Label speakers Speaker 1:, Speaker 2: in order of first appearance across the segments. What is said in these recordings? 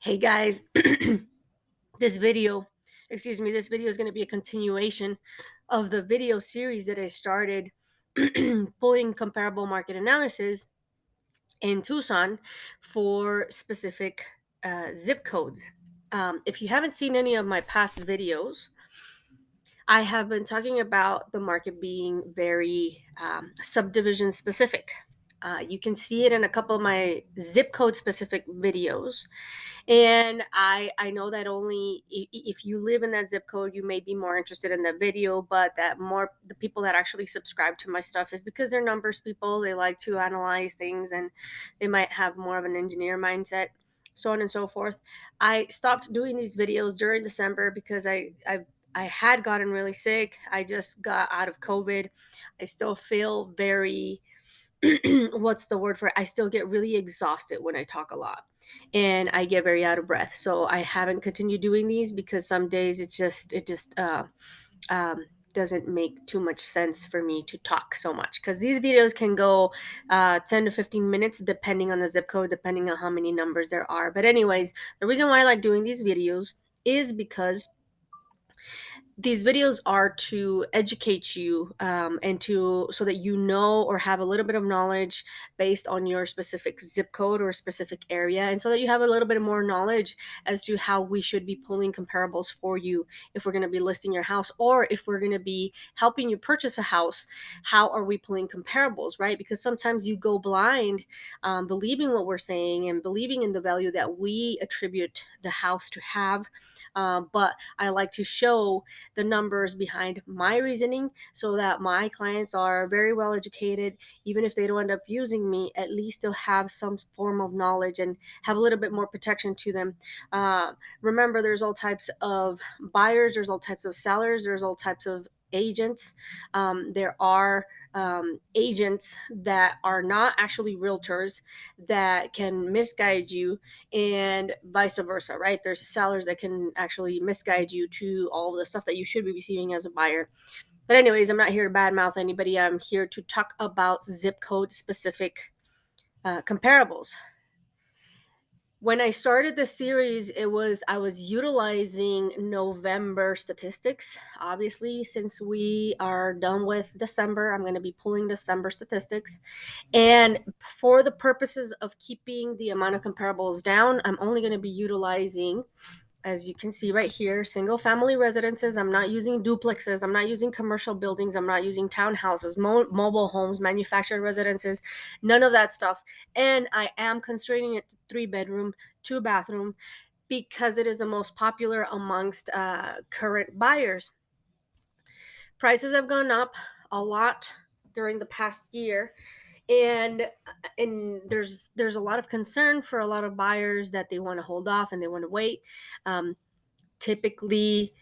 Speaker 1: Hey guys, this video, this video is going to be a continuation of the video series that I started pulling comparable market analysis in Tucson for specific zip codes. If you haven't seen any of my past videos, I have been talking about the market being very subdivision specific. You can see it in a couple of my zip code specific videos. And I know that only if you live in that zip code, you may be more interested in the video, but that more the people that actually subscribe to my stuff is because they're numbers people. They like to analyze things and they might have more of an engineer mindset, so on and so forth. I stopped doing these videos during December because I had gotten really sick. I just got out of COVID. I still feel very what's the word for it? I still get really exhausted when I talk a lot and I get very out of breath. So I haven't continued doing these because some days it just um, doesn't make too much sense for me to talk so much because these videos can go 10 to 15 minutes depending on the zip code, depending on how many numbers there are. But anyways, the reason why I like doing these videos is because these videos are to educate you and to so that you know or have a little bit of knowledge based on your specific zip code or specific area, and so that you have a little bit more knowledge as to how we should be pulling comparables for you if we're going to be listing your house or if we're going to be helping you purchase a house. How are we pulling comparables, right? Because sometimes you go blind, believing what we're saying and believing in the value that we attribute the house to have, but I like to show the numbers behind my reasoning so that my clients are very well educated. Even if they don't end up using me, at least they'll have some form of knowledge and have a little bit more protection to them. Remember, there's all types of buyers, there's all types of sellers, there's all types of agents. There are agents that are not actually realtors that can misguide you, and vice versa, right? There's sellers that can actually misguide you to all the stuff that you should be receiving as a buyer. But anyways, I'm not here to badmouth anybody. I'm here to talk about zip code specific comparables. When I started the series, I was utilizing November statistics. Obviously, since we are done with December, I'm going to be pulling December statistics. And for the purposes of keeping the amount of comparables down, I'm only going to be utilizing, as you can see right here, single family residences. I'm not using duplexes. I'm not using commercial buildings. I'm not using townhouses, mobile homes, manufactured residences, none of that stuff. And I am constraining it to 3 bedroom, 2 bathroom because it is the most popular amongst current buyers. Prices have gone up a lot during the past year, and there's a lot of concern for a lot of buyers that they want to hold off and they want to wait. Typically,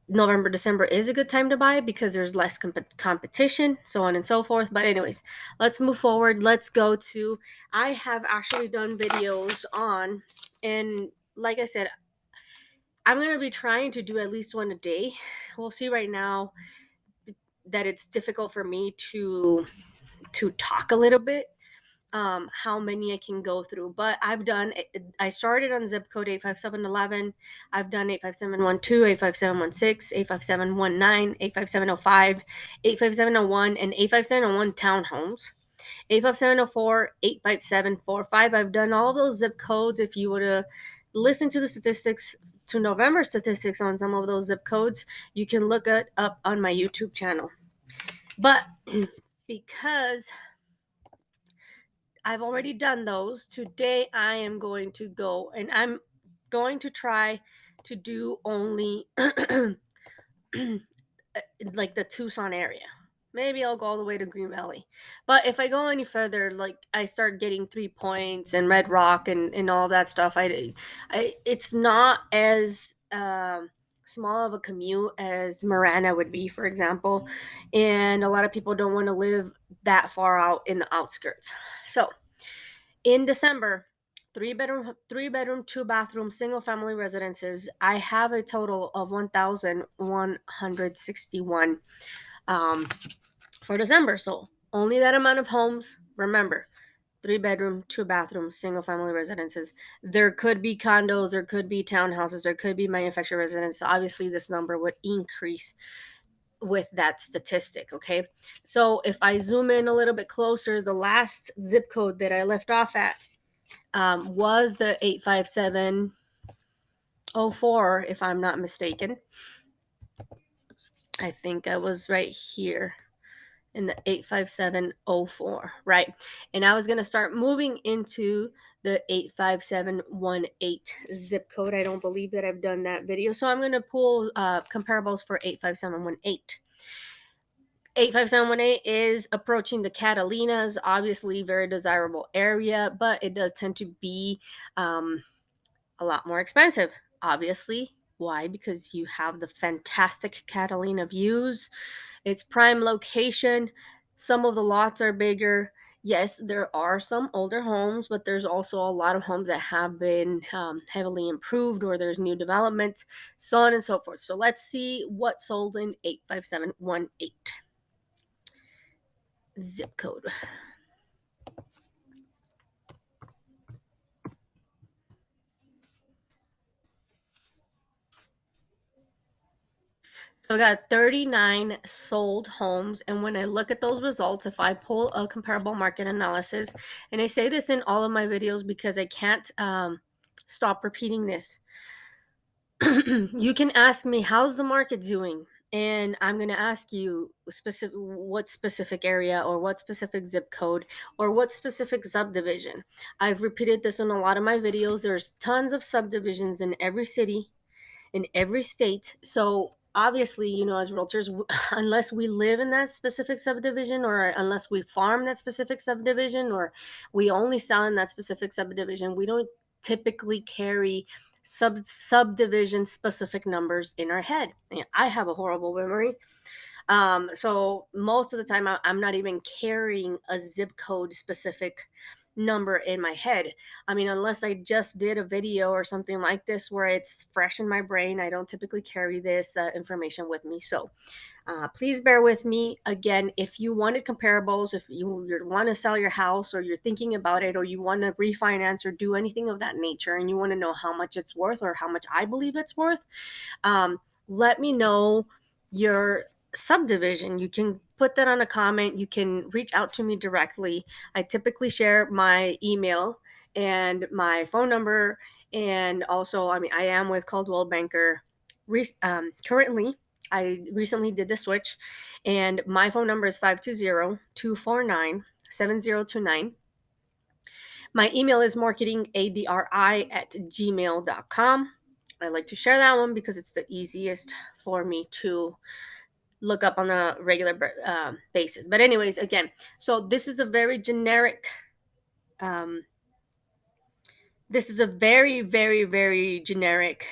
Speaker 1: November, December is a good time to buy because there's less competition, so on and so forth. But anyways, let's move forward. Let's go to, I have actually done videos on, and like I said, I'm going to be trying to do at least one a day. We'll see right now that it's difficult for me to talk a little bit, how many I can go through. But I started on zip code 85711. I've done 85712, 85716, 85719, 85705, 85701, and 85701 townhomes. 85704, 85745. I've done all those zip codes. If you were to listen to the statistics, to November statistics on some of those zip codes, you can look it up on my YouTube channel. But because I've already done those, today I am going to go and I'm going to try to do only like the Tucson area. Maybe I'll go all the way to Green Valley. But if I go any further, like I start getting 3 Points and Red Rock and all that stuff, it's not as small of a commute as Marana would be, for example. And a lot of people don't want to live that far out in the outskirts. So in December, 3 bedroom, 2 bathroom, single family residences. I have a total of 1,161 for December. So only that amount of homes. Remember, 3 bedroom, 2 bathroom, single family residences. There could be condos, there could be townhouses, there could be manufactured residences. So obviously, this number would increase with that statistic. Okay. So if I zoom in a little bit closer, the last zip code that I left off at was the 85704, if I'm not mistaken. I think I was right here in the 85704, right? And I was going to start moving into the 85718 zip code. I don't believe that I've done that video. So I'm going to pull comparables for 85718. 85718 is approaching the Catalinas, obviously very desirable area, but it does tend to be a lot more expensive, obviously. Why? Because you have the fantastic Catalina views. It's prime location. Some of the lots are bigger. Yes, there are some older homes, but there's also a lot of homes that have been heavily improved, or there's new developments, so on and so forth. So let's see what sold in 85718 zip code. So I got 39 sold homes. And when I look at those results, if I pull a comparable market analysis, and I say this in all of my videos because I can't stop repeating this. You can ask me, how's the market doing? And I'm going to ask you what specific area, or what specific zip code, or what specific subdivision. I've repeated this in a lot of my videos. There's tons of subdivisions in every city, in every state. So obviously, as realtors, unless we live in that specific subdivision, or unless we farm that specific subdivision, or we only sell in that specific subdivision, we don't typically carry subdivision specific numbers in our head. And I have a horrible memory. So most of the time, I'm not even carrying a zip code specific number in my head. I mean, unless I just did a video or something like this where it's fresh in my brain, I don't typically carry this information with me. So please bear with me. Again, if you wanted comparables, if you want to sell your house, or you're thinking about it, or you want to refinance or do anything of that nature, and you want to know how much it's worth, or how much I believe it's worth, let me know your subdivision. You can put that on a comment. You can reach out to me directly. I typically share my email and my phone number. And also, I mean, I am with Coldwell Banker currently. I recently did the switch, and my phone number is 520-249-7029. My email is marketingadri@gmail.com. I like to share that one because it's the easiest for me to look up on a regular basis. But anyways, again, so this is a very generic, this is a very, very, very generic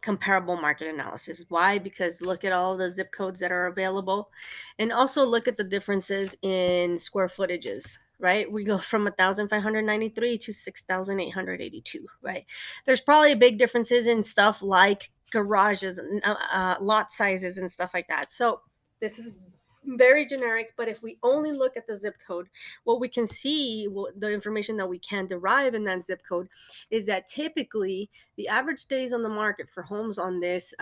Speaker 1: comparable market analysis. Why? Because look at all the zip codes that are available, and also look at the differences in square footages. Right, we go from 1,593 to 6,882. Right, there's probably big differences in stuff like garages, lot sizes, and stuff like that. So this is very generic, but if we only look at the zip code, what we can see, the information that we can derive in that zip code, is that typically the average days on the market for homes on this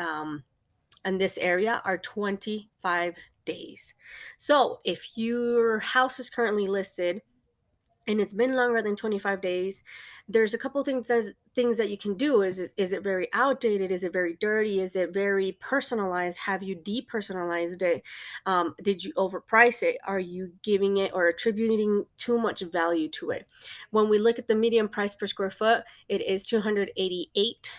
Speaker 1: in this area are 25 days. So if your house is currently listed and it's been longer than 25 days, there's a couple things that you can do. Is it very outdated? Is it very dirty? Is it very personalized? Have you depersonalized it? Did you overprice it? Are you giving it or attributing too much value to it? When we look at the median price per square foot, it is 288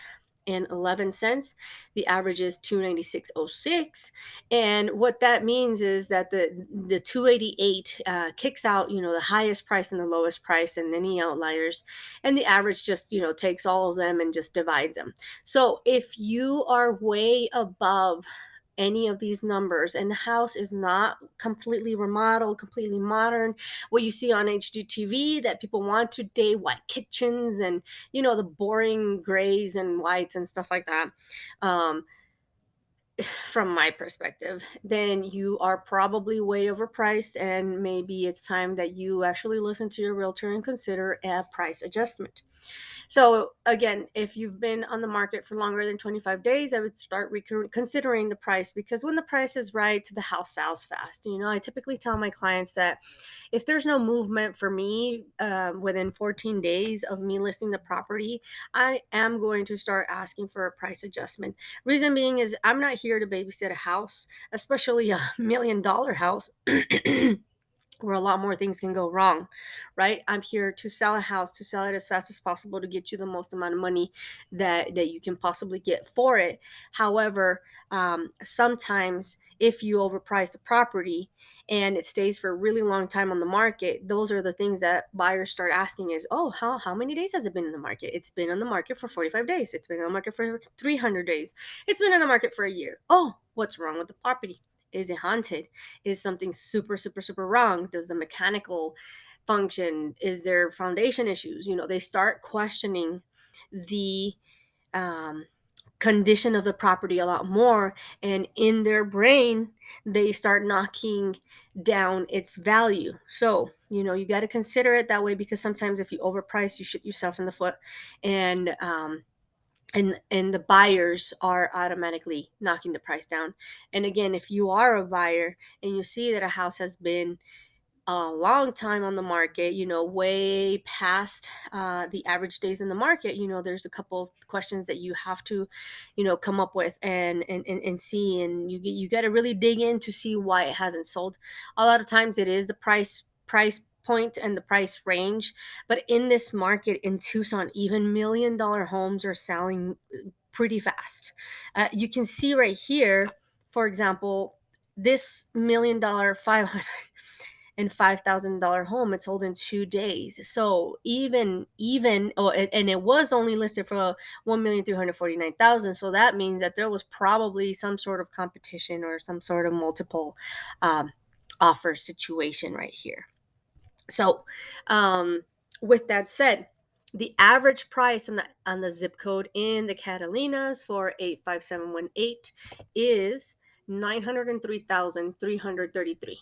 Speaker 1: and 11 cents. The average is 296.06. And what that means is that the 288 kicks out, the highest price and the lowest price and any outliers, and the average just, takes all of them and just divides them. So if you are way above any of these numbers and the house is not completely remodeled, completely modern, what you see on HGTV that people want today, white kitchens and the boring grays and whites and stuff like that, from my perspective, then you are probably way overpriced, and maybe it's time that you actually listen to your realtor and consider a price adjustment. So again, if you've been on the market for longer than 25 days, I would start considering the price, because when the price is right, the house sells fast. I typically tell my clients that if there's no movement for me within 14 days of me listing the property, I am going to start asking for a price adjustment. Reason being is I'm not here to babysit a house, especially a $1 million house. Where a lot more things can go wrong, right? I'm here to sell a house, to sell it as fast as possible, to get you the most amount of money that you can possibly get for it. However, sometimes if you overprice the property and it stays for a really long time on the market, those are the things that buyers start asking is, oh, how many days has it been in the market? It's been on the market for 45 days. It's been on the market for 300 days. It's been on the market for a year. Oh, what's wrong with the property? Is it haunted? Is something super, super, super wrong? Does the mechanical function? Is there foundation issues? They start questioning the um, condition of the property a lot more. And in their brain, they start knocking down its value. So, you got to consider it that way, because sometimes if you overprice, you shoot yourself in the foot. And the buyers are automatically knocking the price down. And again, if you are a buyer and you see that a house has been a long time on the market, way past the average days in the market, there's a couple of questions that you have to, come up with and see. And you got to really dig in to see why it hasn't sold. A lot of times it is the price point and the price range. But in this market in Tucson, even $1 million homes are selling pretty fast. You can see right here, for example, this $1 million, 500 and $5,000 home, it sold in 2 days. So and it was only listed for 1,349,000. So that means that there was probably some sort of competition or some sort of multiple um, offer situation right here. So, with that said, the average price on the zip code in the Catalinas for 85718 is 903,333.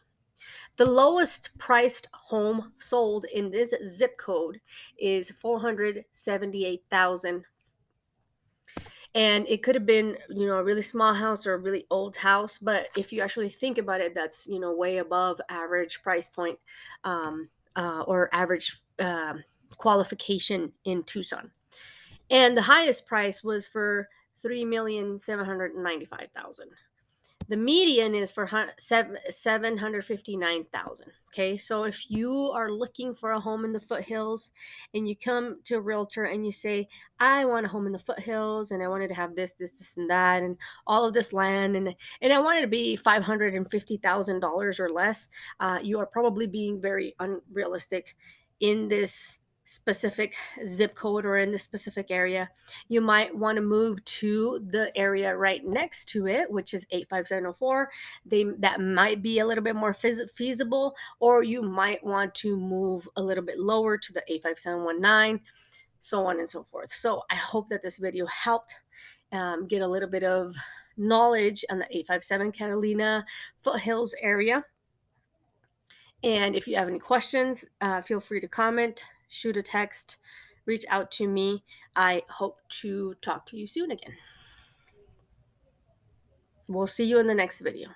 Speaker 1: The lowest priced home sold in this zip code is 478,000. And it could have been, a really small house or a really old house, but if you actually think about it, that's, way above average price point, or average qualification in Tucson. And the highest price was for 3,795,000. The median is for 759,000. Okay, so if you are looking for a home in the foothills and you come to a realtor and you say, I want a home in the foothills and I wanted to have this and that and all of this land, and I wanted to be $550,000 or less, you are probably being very unrealistic in this specific zip code or in this specific area. You might want to move to the area right next to it, which is 85704. That might be a little bit more feasible, or you might want to move a little bit lower to the 85719, so on and so forth. So I hope that this video helped get a little bit of knowledge on the 857 Catalina foothills area. And if you have any questions, feel free to comment, shoot a text, reach out to me. I hope to talk to you soon again. We'll see you in the next video.